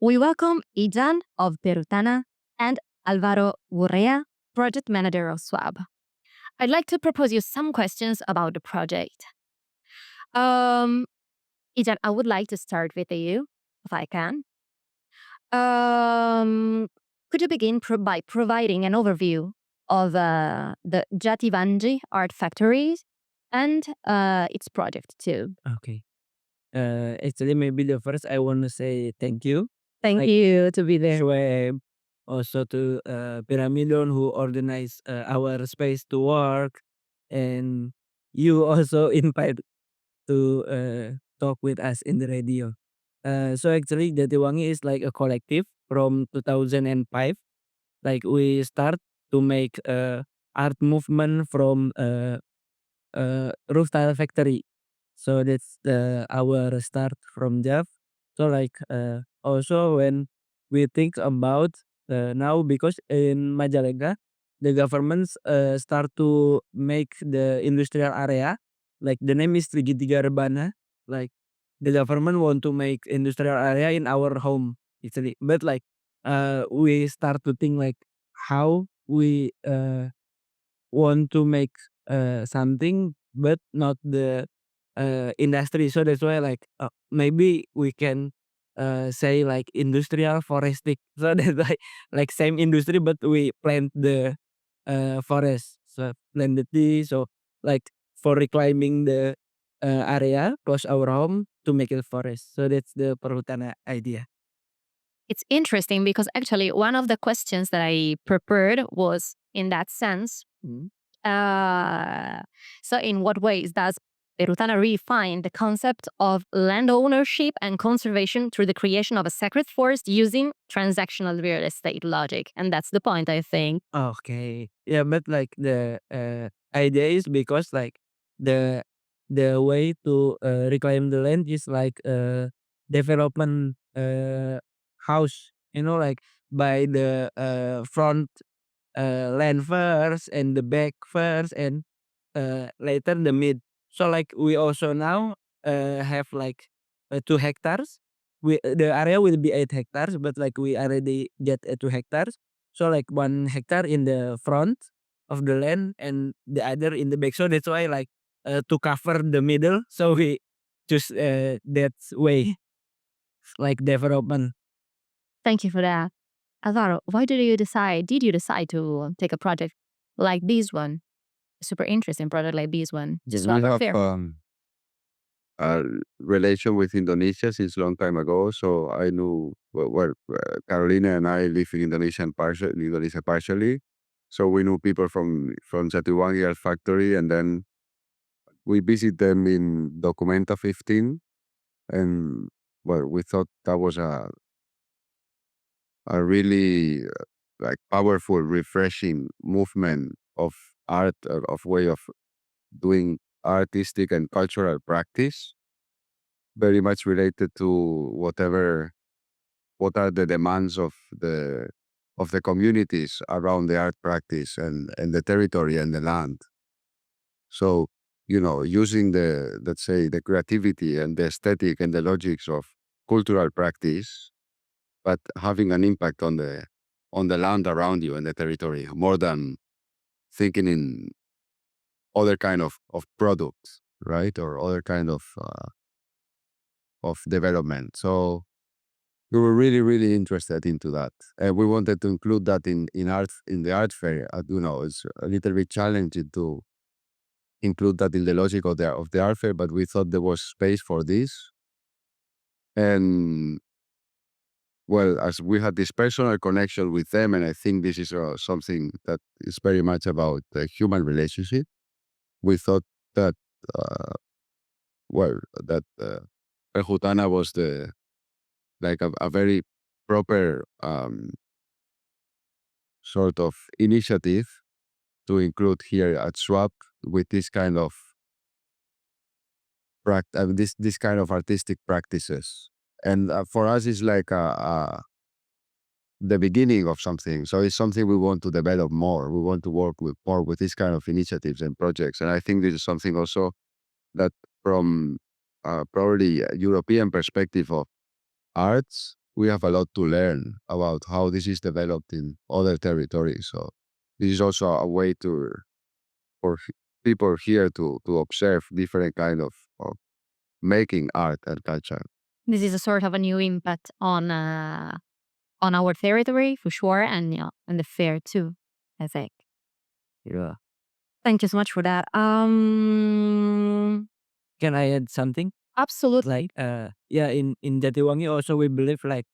We welcome Ijan of Perhutana and Álvaro Gurrea, project manager of Swab. I'd like to propose you some questions about the project. Ijan, I would like to start with you, if I can. Could you begin by providing an overview of the Jatiwangi art factory and its project too? Okay. Actually, maybe the first I want to say thank you. Thank Like you to be there. Swab, also to Pyramidon who organized our space to work, and you also invite to talk with us in the radio. So actually, Jatiwangi is like a collective from 2005. Like we start to make art movement from roof tile factory. So that's our start from Jav. So like also when we think about now, because in Majalengka the governments start to make the industrial area, like the name is Trigitiga Rebana, like the government want to make industrial area in our home actually, but like we start to think like how we want to make something but not the industry. So that's why like maybe we can say like industrial forestic. So that's like same industry but we plant the forest. So plant the tree. So like for reclaiming the area close our home to make it forest. So that's the Perhutana idea. It's interesting because actually one of the questions that I prepared was in that sense. Mm. So in what ways does Perhutana refine the concept of land ownership and conservation through the creation of a sacred forest using transactional real estate logic? And that's the point, I think. Okay. Yeah, but like the idea is because like the the way to reclaim the land is like development house. You know, like by the front land first and the back first and later the mid. So like we also now have like 2 hectares. The area will be 8 hectares, but like we already get 2 hectares. So like 1 hectare in the front of the land and the other in the back. So that's why like to cover the middle. So we choose that way like development. Thank you for that. Álvaro, why did you decide to take a project like this one? A super interesting project like this one. Yes, Swap we have fair. a relation with Indonesia since long time ago. So I knew Carolina and I live in Indonesia partially. So we knew people from Jatiwangi Art Factory, and then we visit them in Documenta 15, and well, we thought that was a really like powerful, refreshing movement of art, of way of doing artistic and cultural practice, very much related to what are the demands of the communities around the art practice and the territory and the land. So, using let's say the creativity and the aesthetic and the logics of cultural practice, but having an impact on the land around you and the territory more than thinking in other kind of products, right? Or other kind of development. So we were really, really interested into that. And we wanted to include that in art, in the art fair. It's a little bit challenging to include that in the logic of the art fair, but we thought there was space for this. And well, as we had this personal connection with them, and I think this is something that is very much about the human relationship, we thought that, uh, that Perhutana was like a very proper sort of initiative to include here at Swab with this kind of this kind of artistic practices. And for us, it's like the beginning of something. So it's something we want to develop more. We want to work with more with this kind of initiatives and projects. And I think this is something also that from probably a European perspective of arts, we have a lot to learn about how this is developed in other territories. So this is also a way for people here to observe different kind of making art and culture. This is a sort of a new impact on our territory for sure, and and the fair too, I think. Yeah. Thank you so much for that. Can I add something? Absolutely. Like in Jatiwangi also we believe like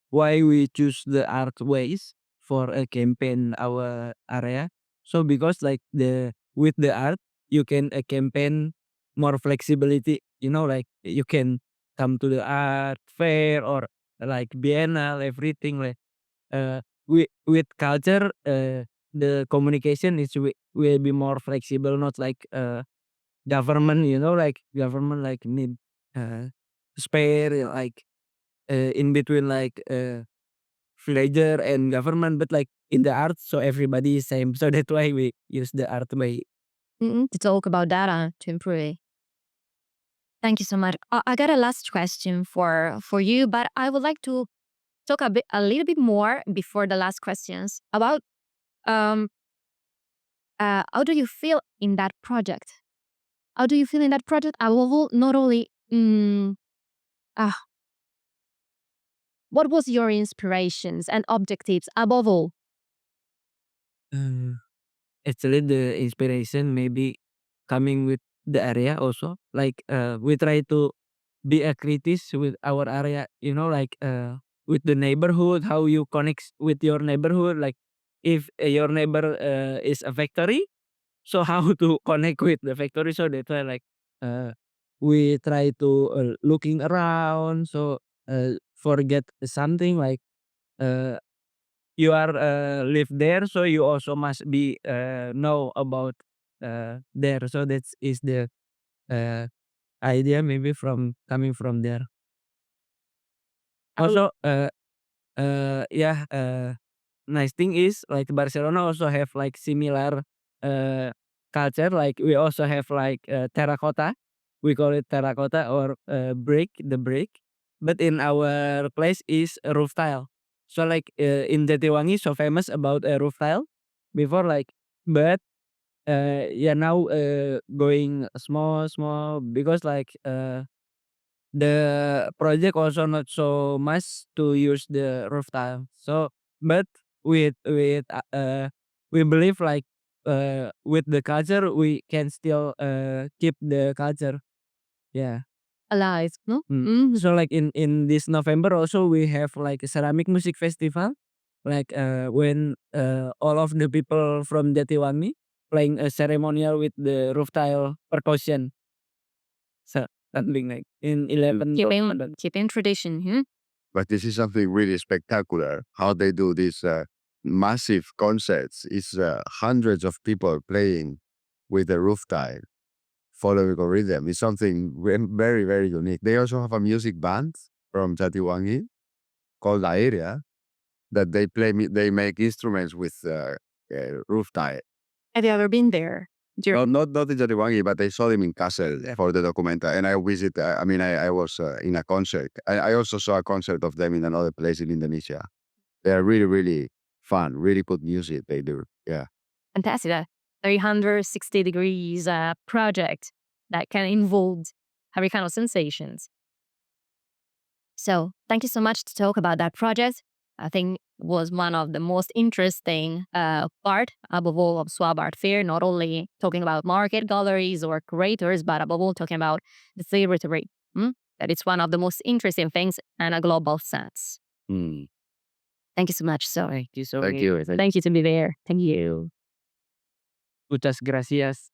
why we choose the art ways for a campaign our area. So because like the with the art you can campaign more flexibility. Like you can come to the art fair or like biennale everything like with culture the communication will be more flexible, not like government. Like government like need spare like in between like villager and government, but like in the art, so everybody is same. So that's why we use the art way. To talk about data to improve. Thank you so much. I got a last question for you, but I would like to talk a little bit more before the last questions about um how do you feel in that project? How do you feel in that project? Above all, not only uh, what was your inspirations and objectives above all? Uh, Actually, the inspiration maybe coming with the area also. Like we try to be a critic with our area. Like with the neighborhood, how you connect with your neighborhood. Like if your neighbor is a factory, so how to connect with the factory. So that's why like uh, we try to looking around. So forget something like uh, you are live there, so you also must be know about there. So that is the uh, idea maybe from coming from there. Oh, Also yeah nice thing is like Barcelona also have like similar uh, culture. Like we also have like terracotta. We call it terracotta or brick. But in our place is a roof tile. So like in Jatiwangi so famous about a roof tile before like, but yeah now going small because like the project also not so much to use the roof tile. So, but we believe like with the culture we can still keep the culture. Yeah. alive, no? So like in this November also we have like a ceramic music festival. Like when all of the people from Jatiwangi playing a ceremonial with the roof tile percussion. So something like in 11 Keeping tradition. But this is something really spectacular. How they do these massive concerts. It's hundreds of people playing with the roof tile, following a rhythm. It's something very, very unique. They also have a music band from Jatiwangi called Aérea that they play. They make instruments with roof tile. Have you ever been there? No, not in Jatiwangi, but I saw them in Kassel for the documentary. And I visit. I mean, I was in a concert. I also saw a concert of them in another place in Indonesia. They are really, really fun. Really good music they do. Yeah. Fantastic. 360 degrees project that can involve every kind of sensations. So thank you so much to talk about that project. I think was one of the most interesting part above all of Swab Art Fair, not only talking about market galleries or curators, but above all talking about the theory. That it's one of the most interesting things in a global sense. Mm. Thank you so much. So Thank you so Thank much. you. thank you to be there. Thank you. Muchas gracias.